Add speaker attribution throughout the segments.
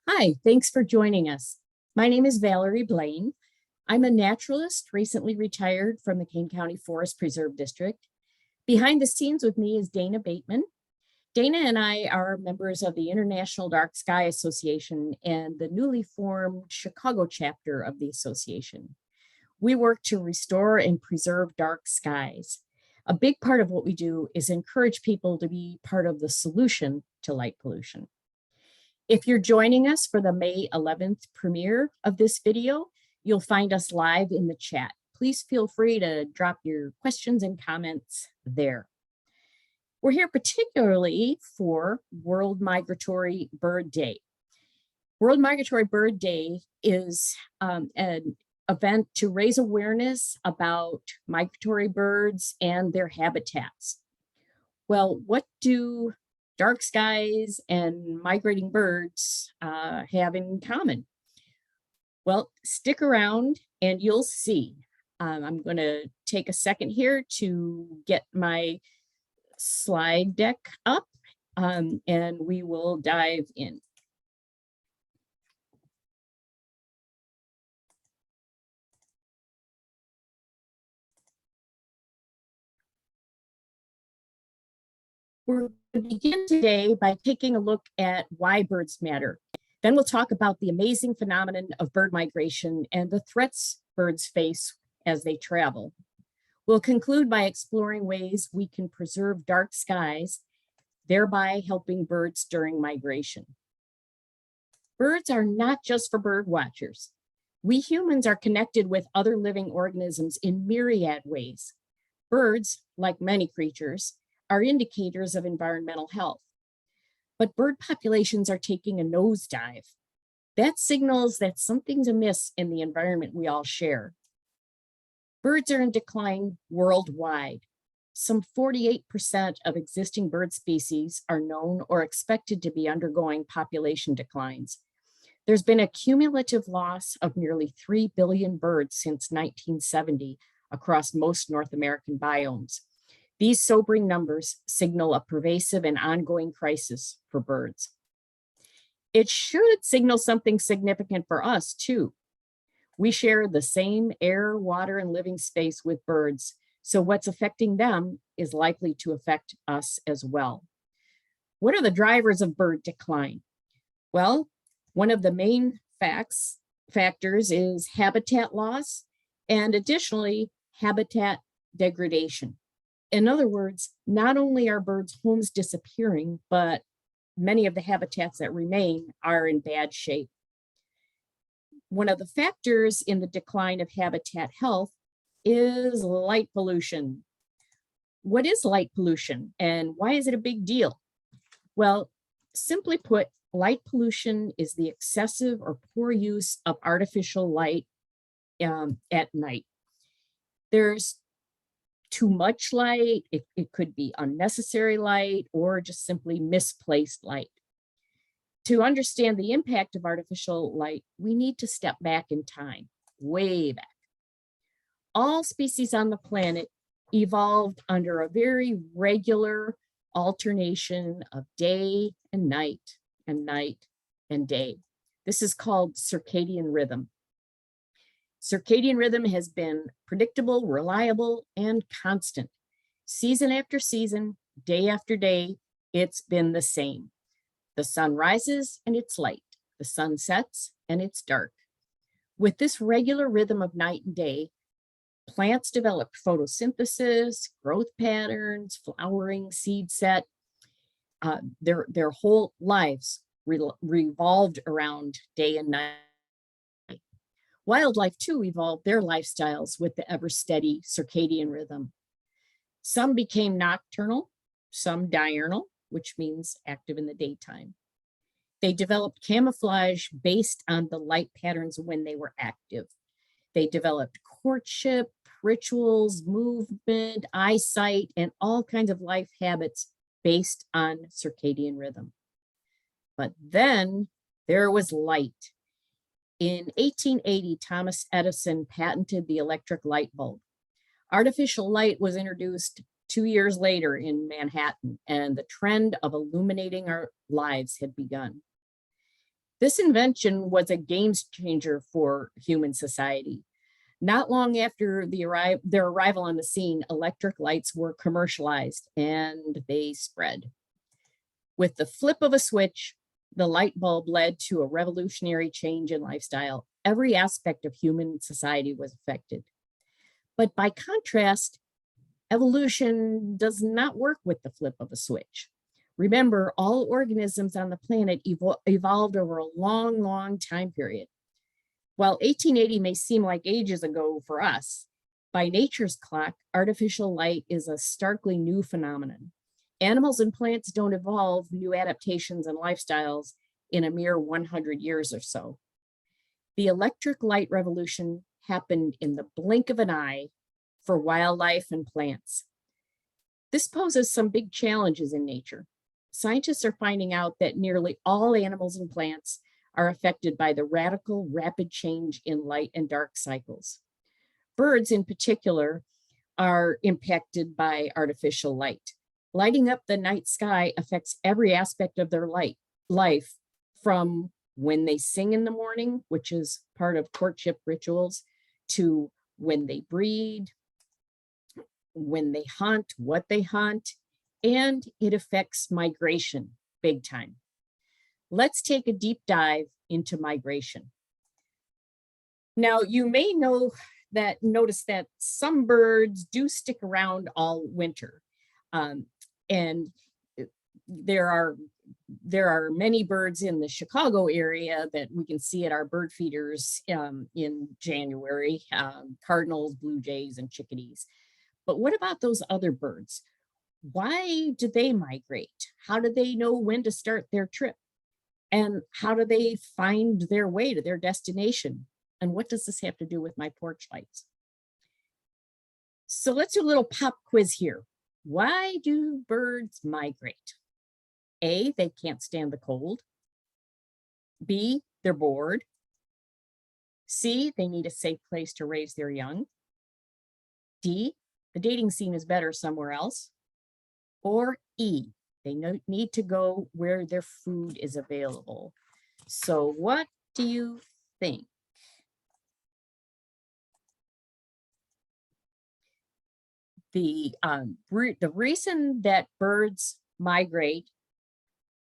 Speaker 1: Hi, thanks for joining us. My name is Valerie Blaine. I'm a naturalist, recently retired from the Kane County Forest Preserve District. Behind the scenes with me is Dana Bateman. Dana and I are members of the International Dark Sky Association and the newly formed Chicago chapter of the association. We work to restore and preserve dark skies. A big part of what we do is encourage people to be part of the solution to light pollution. If you're joining us for the May 11th premiere of this video, you'll find us live in the chat. Please feel free to drop your questions and comments there. We're here particularly for World Migratory Bird Day. World Migratory Bird Day is an event to raise awareness about migratory birds and their habitats. Well, what do dark skies and migrating birds have in common? Well, stick around and you'll see. I'm going to take a second here to get my slide deck up and we will dive in. We're going to begin today by taking a look at why birds matter. Then we'll talk about the amazing phenomenon of bird migration and the threats birds face as they travel. We'll conclude by exploring ways we can preserve dark skies, thereby helping birds during migration. Birds are not just for bird watchers. We humans are connected with other living organisms in myriad ways. Birds, like many creatures, are indicators of environmental health. But bird populations are taking a nosedive. That signals that something's amiss in the environment we all share. Birds are in decline worldwide. Some 48% of existing bird species are known or expected to be undergoing population declines. There's been a cumulative loss of nearly 3 billion birds since 1970 across most North American biomes. These sobering numbers signal a pervasive and ongoing crisis for birds. It should signal something significant for us too. We share the same air, water, and living space with birds, so what's affecting them is likely to affect us as well. What are the drivers of bird decline? Well, one of the main factors is habitat loss and additionally habitat degradation. In other words, not only are birds' homes disappearing, but many of the habitats that remain are in bad shape. One of the factors in the decline of habitat health is light pollution. What is light pollution and why is it a big deal? Well, simply put, light pollution is the excessive or poor use of artificial light at night. There's too much light, it could be unnecessary light, or just simply misplaced light. To understand the impact of artificial light, we need to step back in time, way back. All species on the planet evolved under a very regular alternation of day and night and night and day. This is called circadian rhythm. Circadian rhythm has been predictable, reliable, and constant. Season after season, day after day, it's been the same. The sun rises and it's light. The sun sets and it's dark. With this regular rhythm of night and day, plants developed photosynthesis, growth patterns, flowering, seed set. Their whole lives revolved around day and night. Wildlife too evolved their lifestyles with the ever steady circadian rhythm. Some became nocturnal, some diurnal, which means active in the daytime. They developed camouflage based on the light patterns when they were active. They developed courtship, rituals, movement, eyesight, and all kinds of life habits based on circadian rhythm. But then there was light. In 1880, Thomas Edison patented the electric light bulb. Artificial light was introduced 2 years later in Manhattan, and the trend of illuminating our lives had begun. This invention was a game changer for human society. Not long after their arrival on the scene, electric lights were commercialized and they spread. With the flip of a switch, the light bulb led to a revolutionary change in lifestyle. Every aspect of human society was affected. But by contrast, evolution does not work with the flip of a switch. Remember, all organisms on the planet evolved over a long, long time period. While 1880 may seem like ages ago for us, by nature's clock, artificial light is a starkly new phenomenon. Animals and plants don't evolve new adaptations and lifestyles in a mere 100 years or so. The electric light revolution happened in the blink of an eye for wildlife and plants. This poses some big challenges in nature. Scientists are finding out that nearly all animals and plants are affected by the radical, rapid change in light and dark cycles. Birds, in particular, are impacted by artificial light. Lighting up the night sky affects every aspect of their life, from when they sing in the morning, which is part of courtship rituals, to when they breed, when they hunt, what they hunt, and it affects migration big time. Let's take a deep dive into migration. Now, you may notice that some birds do stick around all winter. And there are many birds in the Chicago area that we can see at our bird feeders in January, cardinals, blue jays, and chickadees. But what about those other birds? Why do they migrate? How do they know when to start their trip? And how do they find their way to their destination? And what does this have to do with my porch lights? So let's do a little pop quiz here. Why do birds migrate? A, they can't stand the cold. B, they're bored. C, they need a safe place to raise their young. D, the dating scene is better somewhere else. Or E, they need to go where their food is available. So what do you think? The reason that birds migrate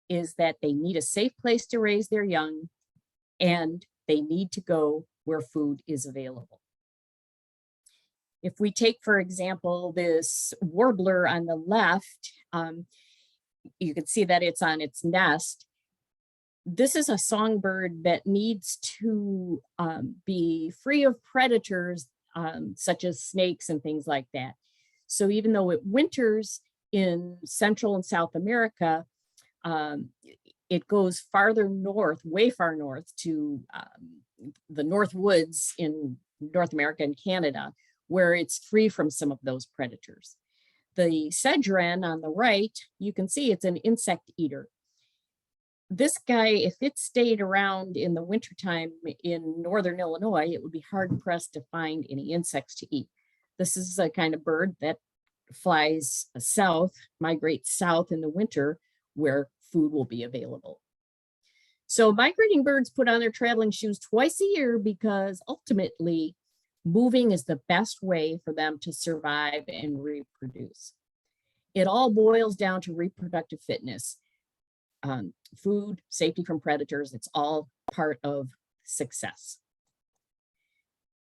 Speaker 1: is that they need a safe place to raise their young and they need to go where food is available. If we take, for example, this warbler on the left, you can see that it's on its nest. This is a songbird that needs to be free of predators such as snakes and things like that. So even though it winters in Central and South America, it goes farther north, way far north to the North Woods in North America and Canada, where it's free from some of those predators. The sedge wren on the right, you can see it's an insect eater. This guy, if it stayed around in the wintertime in Northern Illinois, it would be hard pressed to find any insects to eat. This is a kind of bird that flies south, migrates south in the winter where food will be available. So migrating birds put on their traveling shoes twice a year because ultimately moving is the best way for them to survive and reproduce. It all boils down to reproductive fitness. Food, safety from predators, it's all part of success.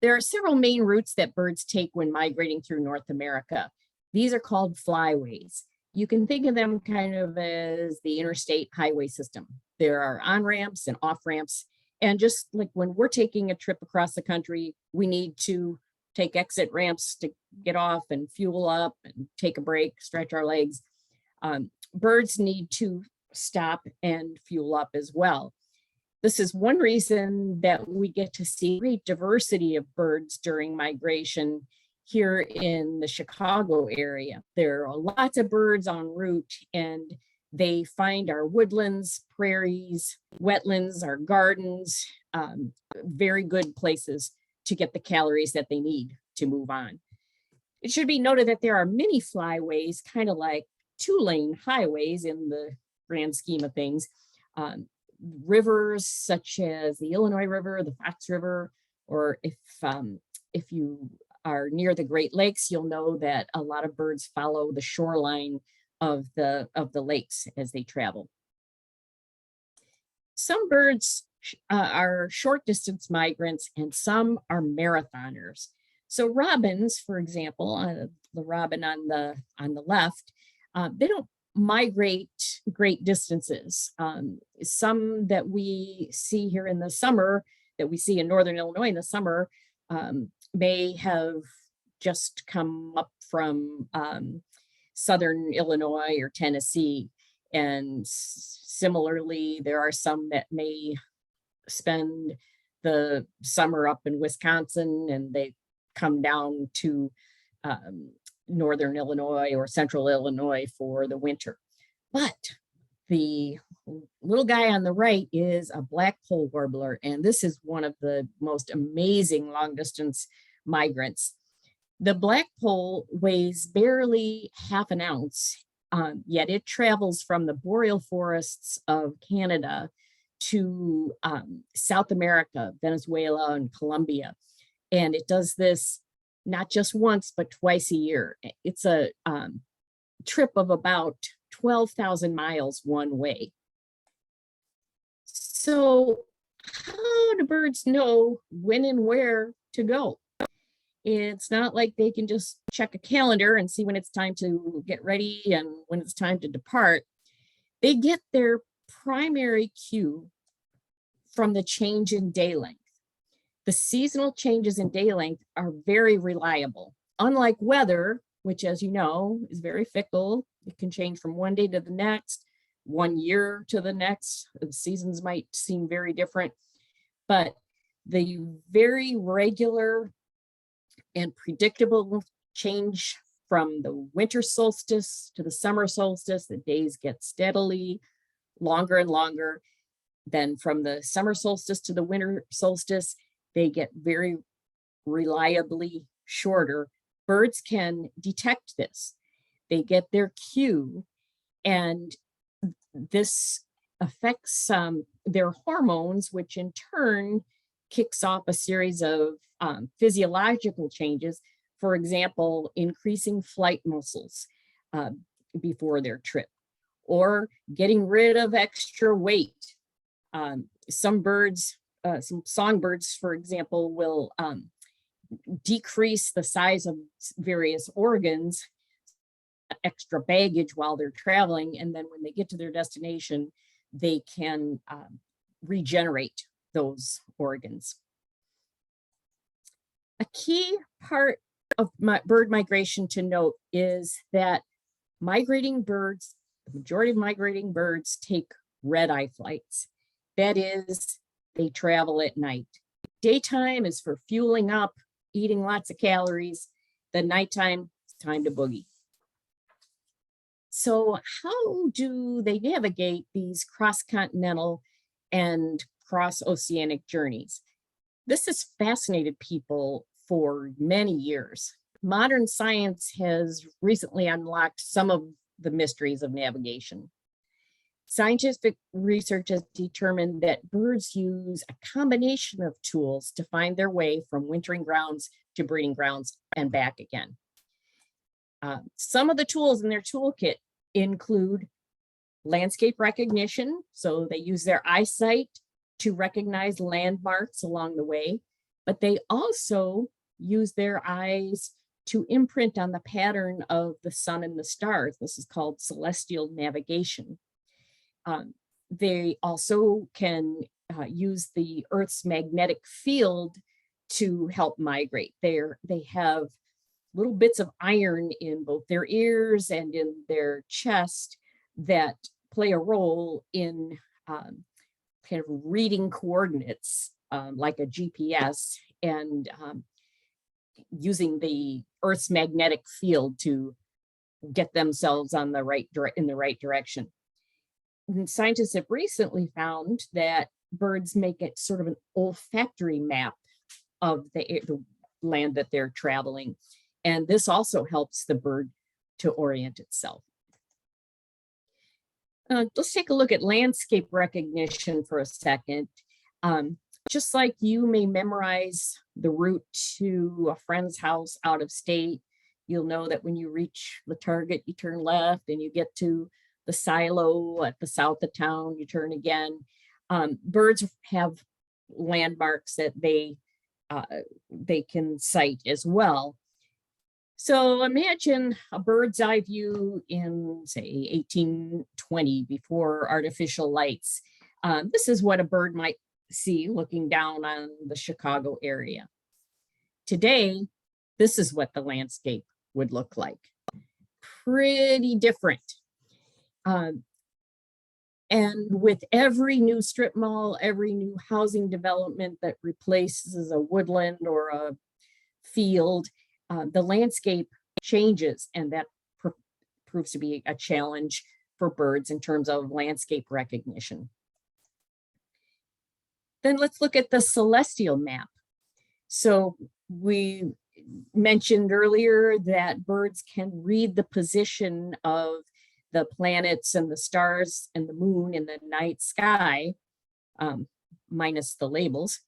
Speaker 1: There are several main routes that birds take when migrating through North America. These are called flyways. You can think of them kind of as the interstate highway system. There are on-ramps and off-ramps. And just like when we're taking a trip across the country, we need to take exit ramps to get off and fuel up and take a break, stretch our legs. Birds need to stop and fuel up as well. This is one reason that we get to see great diversity of birds during migration here in the Chicago area. There are lots of birds en route and they find our woodlands, prairies, wetlands, our gardens, very good places to get the calories that they need to move on. It should be noted that there are many flyways, kind of like two-lane highways in the grand scheme of things. rivers such as the Illinois River, the Fox River, or if you are near the Great Lakes, you'll know that a lot of birds follow the shoreline of the lakes as they travel. Some birds are short distance migrants and some are marathoners. So robins, for example, the robin on the left, they don't migrate great distances. Some that we see here in the summer, that we see in northern Illinois in the summer, may have just come up from southern Illinois or Tennessee. And similarly, there are some that may spend the summer up in Wisconsin and they come down to northern Illinois or central Illinois for the winter. But the little guy on the right is a black-polled warbler, and this is one of the most amazing long-distance migrants. The black-poll weighs barely half an ounce, yet it travels from the boreal forests of Canada to South America, Venezuela, and Colombia. And it does this not just once, but twice a year. It's a trip of about 12,000 miles one way. So how do birds know when and where to go? It's not like they can just check a calendar and see when it's time to get ready and when it's time to depart. They get their primary cue from the change in day length. The seasonal changes in day length are very reliable. Unlike weather, which, as you know, is very fickle. It can change from one day to the next, 1 year to the next. The seasons might seem very different, but the very regular and predictable change from the winter solstice to the summer solstice, the days get steadily longer and longer. Then from the summer solstice to the winter solstice, they get very reliably shorter. Birds can detect this. They get their cue, and this affects their hormones, which in turn kicks off a series of physiological changes. For example, increasing flight muscles before their trip, or getting rid of extra weight. Some birds, some songbirds, for example, will decrease the size of various organs, extra baggage while they're traveling, and then when they get to their destination, they can regenerate those organs. A key part of bird migration to note is that migrating birds, the majority of migrating birds take red-eye flights. That is, they travel at night. Daytime is for fueling up, eating lots of calories. The nighttime, it's time to boogie. So how do they navigate these cross-continental and cross-oceanic journeys? This has fascinated people for many years. Modern science has recently unlocked some of the mysteries of navigation. Scientific research has determined that birds use a combination of tools to find their way from wintering grounds to breeding grounds and back again. Some of the tools in their toolkit include landscape recognition. So they use their eyesight to recognize landmarks along the way, but they also use their eyes to imprint on the pattern of the sun and the stars. This is called celestial navigation. They also can use the Earth's magnetic field to help migrate. They have little bits of iron in both their ears and in their chest that play a role in kind of reading coordinates like a GPS, and using the Earth's magnetic field to get themselves on the in the right direction. And scientists have recently found that birds make it sort of an olfactory map of the land that they're traveling. And this also helps the bird to orient itself. Let's take a look at landscape recognition for a second. Just like you may memorize the route to a friend's house out of state, you'll know that when you reach the target, you turn left and you get to the silo at the south of town, you turn again. Birds have landmarks that they can cite as well. So imagine a bird's eye view in, say, 1820, before artificial lights. This is what a bird might see looking down on the Chicago area. Today, this is what the landscape would look like. Pretty different. And with every new strip mall, every new housing development that replaces a woodland or a field, the landscape changes, and that proves to be a challenge for birds in terms of landscape recognition. Then let's look at the celestial map. So we mentioned earlier that birds can read the position of the planets and the stars and the moon in the night sky, minus the labels.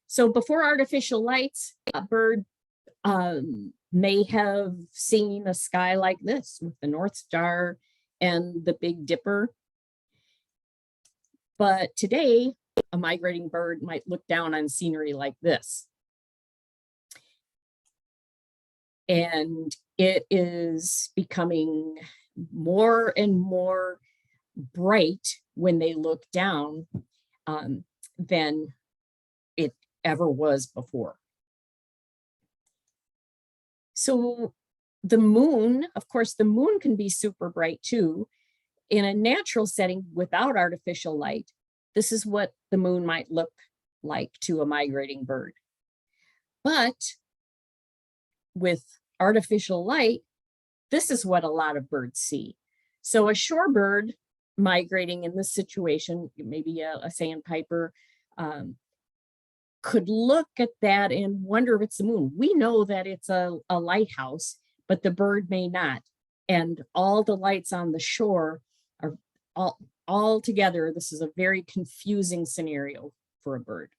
Speaker 1: So before artificial lights, a bird may have seen a sky like this with the North Star and the Big Dipper. But today, a migrating bird might look down on scenery like this. And it is becoming more and more bright when they look down than it ever was before. So the moon, of course, the moon can be super bright too. In a natural setting without artificial light, this is what the moon might look like to a migrating bird. But with artificial light, this is what a lot of birds see. So a shorebird migrating in this situation, maybe a sandpiper, could look at that and wonder if it's the moon. We know that it's a lighthouse, but the bird may not. And all the lights on the shore are all together. This is a very confusing scenario for a bird.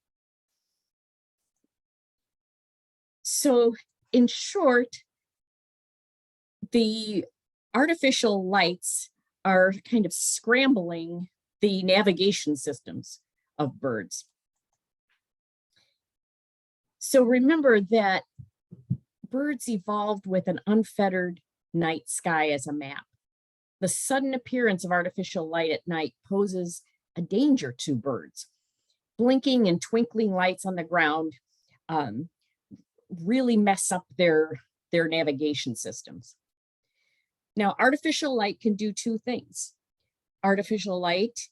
Speaker 1: So in short, the artificial lights are kind of scrambling the navigation systems of birds. So remember that birds evolved with an unfettered night sky as a map. The sudden appearance of artificial light at night poses a danger to birds. Blinking and twinkling lights on the ground really mess up their navigation systems. Now, artificial light can do two things. Artificial light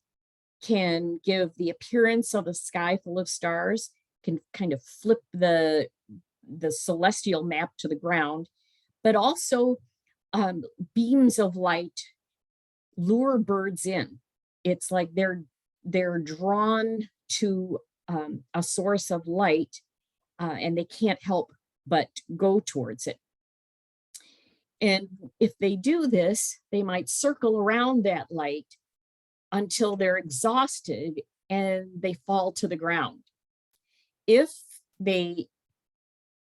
Speaker 1: can give the appearance of a sky full of stars, can kind of flip the celestial map to the ground, but also beams of light lure birds in. It's like they're drawn to a source of light, and they can't help but go towards it. And if they do this, they might circle around that light until they're exhausted and they fall to the ground. If they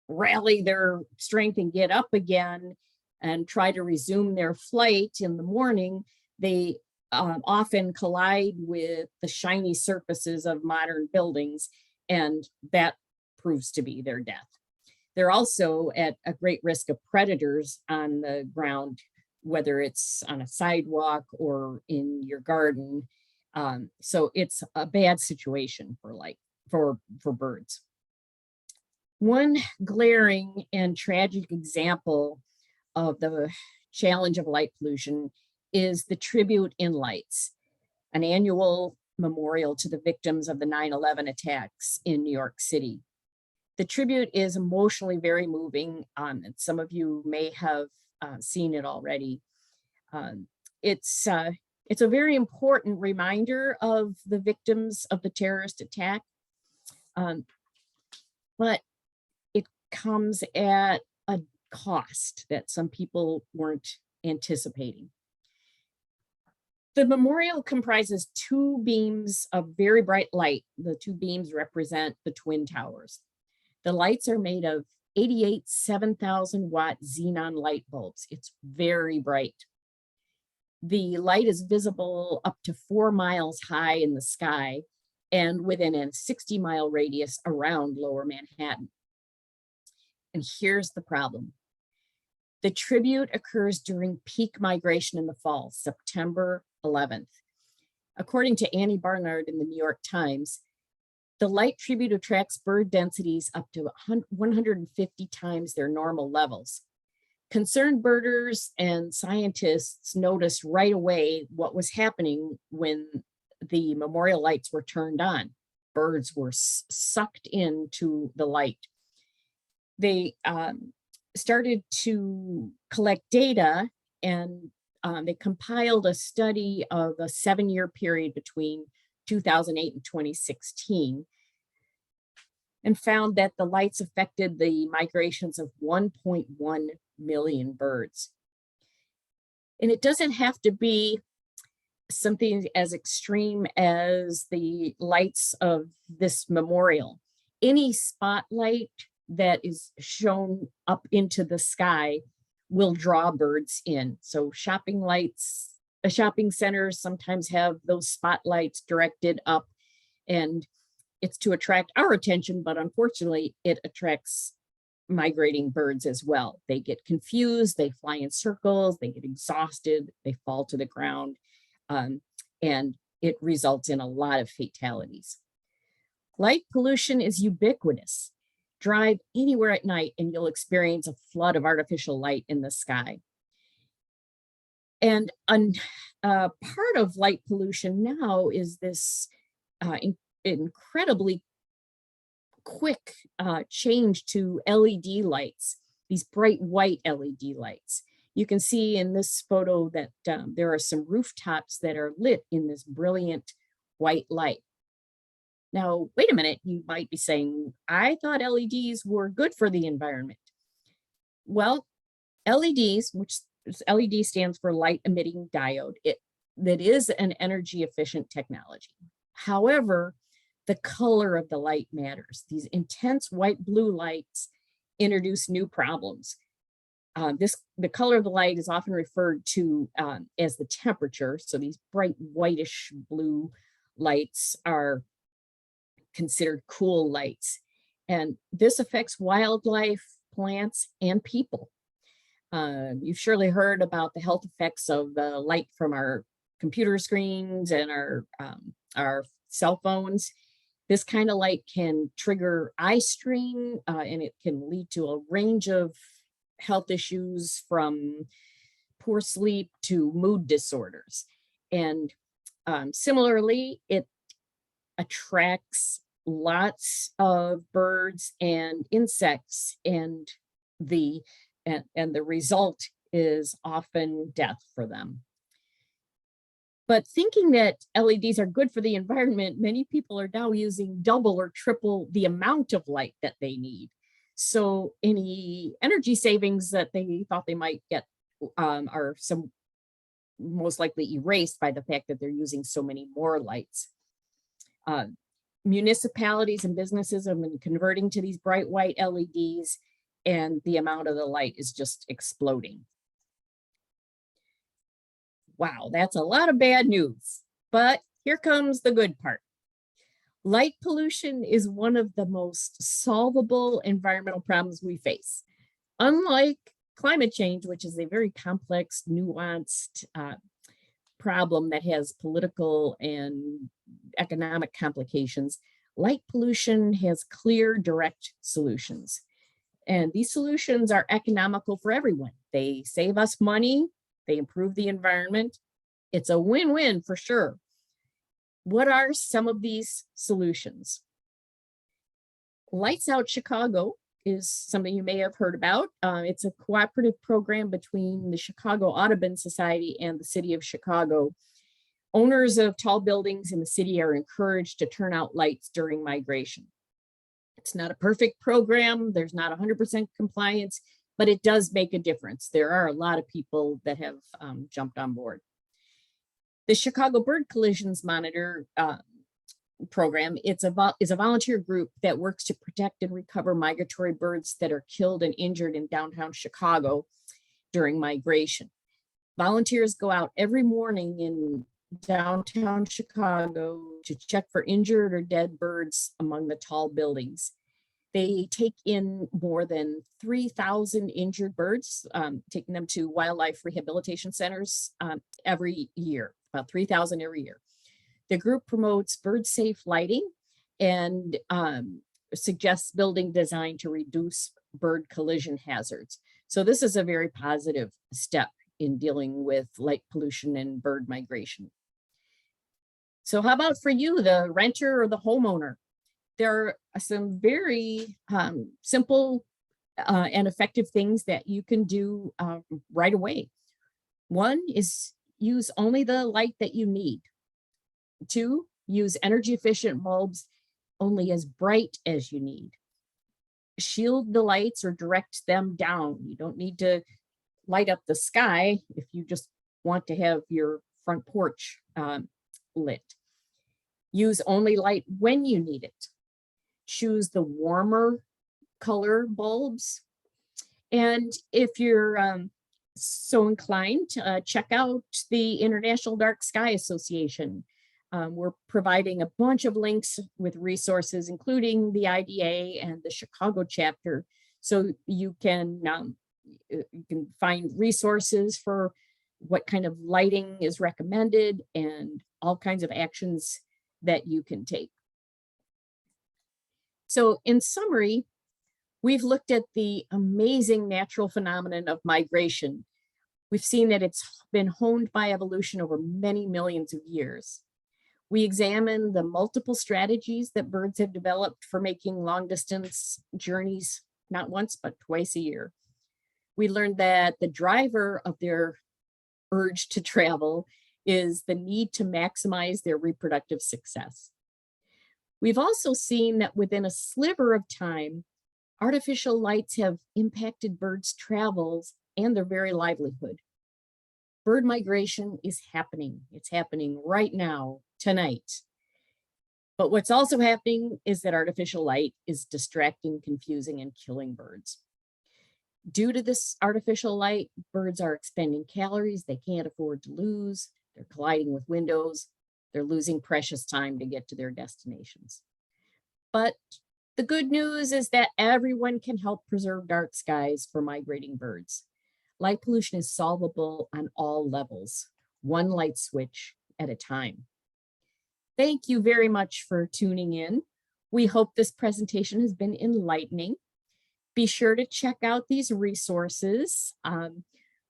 Speaker 1: rally their strength and get up again and try to resume their flight in the morning, they often collide with the shiny surfaces of modern buildings, and that proves to be their death. They're also at a great risk of predators on the ground, whether it's on a sidewalk or in your garden. So it's a bad situation for birds. One glaring and tragic example of the challenge of light pollution is the Tribute in Lights, an annual memorial to the victims of the 9/11 attacks in New York City. The tribute is emotionally very moving. And some of you may have seen it already. It's a very important reminder of the victims of the terrorist attack, but it comes at a cost that some people weren't anticipating. The memorial comprises two beams of very bright light. The two beams represent the Twin Towers. The lights are made of 88 7,000 watt xenon light bulbs. It's very bright. The light is visible up to 4 miles high in the sky and within a 60-mile radius around Lower Manhattan. And here's the problem. The tribute occurs during peak migration in the fall, September 11th. According to Annie Barnard in the New York Times, the light tribute attracts bird densities up to 150 times their normal levels. Concerned birders and scientists noticed right away what was happening when the memorial lights were turned on. Birds were sucked into the light. They started to collect data, and they compiled a study of a 7-year period between 2008 and 2016 and found that the lights affected the migrations of 1.1 million birds. And it doesn't have to be something as extreme as the lights of this memorial. Any spotlight that is shown up into the sky will draw birds in. So shopping lights, shopping centers sometimes have those spotlights directed up, and it's to attract our attention, but unfortunately it attracts migrating birds as well. They get confused, they fly in circles, they get exhausted, they fall to the ground, and it results in a lot of fatalities. Light pollution is ubiquitous. Drive anywhere at night and you'll experience a flood of artificial light in the sky. And part of light pollution now is this incredibly quick change to LED lights, these bright white LED lights. You can see in this photo that there are some rooftops that are lit in this brilliant white light. Now, wait a minute, you might be saying, I thought LEDs were good for the environment. Well, LEDs, which LED stands for light emitting diode, that is an energy efficient technology. However, the color of the light matters. These intense white blue lights introduce new problems. The color of the light is often referred to as the temperature. So these bright whitish blue lights are considered cool lights. And this affects wildlife, plants, and people. You've surely heard about the health effects of the light from our computer screens and our cell phones. This kind of light can trigger eye strain, and it can lead to a range of health issues from poor sleep to mood disorders. And similarly, it attracts lots of birds and insects, and the result is often death for them. But thinking that LEDs are good for the environment, many people are now using double or triple the amount of light that they need. So any energy savings that they thought they might get are most likely erased by the fact that they're using so many more lights. Municipalities and businesses have been converting to these bright white LEDs, and the amount of the light is just exploding. Wow, that's a lot of bad news, but here comes the good part. Light pollution is one of the most solvable environmental problems we face. Unlike climate change, which is a very complex, nuanced problem that has political and economic complications, light pollution has clear, direct solutions. And these solutions are economical for everyone. They save us money, they improve the environment. It's a win-win for sure. What are some of these solutions? Lights Out Chicago is something you may have heard about. It's a cooperative program between the Chicago Audubon Society and the city of Chicago. Owners of tall buildings in the city are encouraged to turn out lights during migration. It's not a perfect program. There's not 100% compliance, but it does make a difference. There are a lot of people that have jumped on board. The Chicago Bird Collisions Monitor program, is a volunteer group that works to protect and recover migratory birds that are killed and injured in downtown Chicago during migration. Volunteers go out every morning in downtown Chicago to check for injured or dead birds among the tall buildings. They take in more than 3,000 injured birds, taking them to wildlife rehabilitation centers every year, about 3,000 every year. The group promotes bird-safe lighting and suggests building design to reduce bird collision hazards. So this is a very positive step in dealing with light pollution and bird migration. So how about for you, the renter or the homeowner? There are some very simple and effective things that you can do right away. One is use only the light that you need. 2, use energy efficient bulbs only as bright as you need. Shield the lights or direct them down. You don't need to light up the sky if you just want to have your front porch lit. Use only light when you need it. Choose the warmer color bulbs. And if you're so inclined, check out the International Dark Sky Association. We're providing a bunch of links with resources, including the IDA and the Chicago chapter, so you can find resources for what kind of lighting is recommended and all kinds of actions that you can take. So in summary, we've looked at the amazing natural phenomenon of migration. We've seen that it's been honed by evolution over many millions of years. We examined the multiple strategies that birds have developed for making long distance journeys, not once, but twice a year. We learned that the driver of their urge to travel is the need to maximize their reproductive success. We've also seen that within a sliver of time, artificial lights have impacted birds' travels and their very livelihood. Bird migration is happening. It's happening right now, tonight. But what's also happening is that artificial light is distracting, confusing, and killing birds. Due to this artificial light, birds are expending calories they can't afford to lose. They're colliding with windows. They're losing precious time to get to their destinations. But the good news is that everyone can help preserve dark skies for migrating birds. Light pollution is solvable on all levels, one light switch at a time. Thank you very much for tuning in. We hope this presentation has been enlightening. Be sure to check out these resources.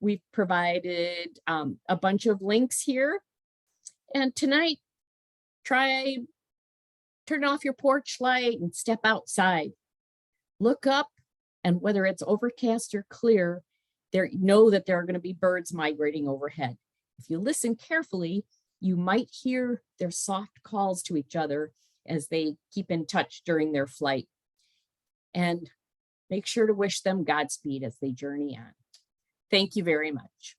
Speaker 1: We've provided a bunch of links here. And tonight, turn off your porch light and step outside. Look up, and whether it's overcast or clear, know that there are going to be birds migrating overhead. If you listen carefully, you might hear their soft calls to each other as they keep in touch during their flight. And make sure to wish them Godspeed as they journey on. Thank you very much.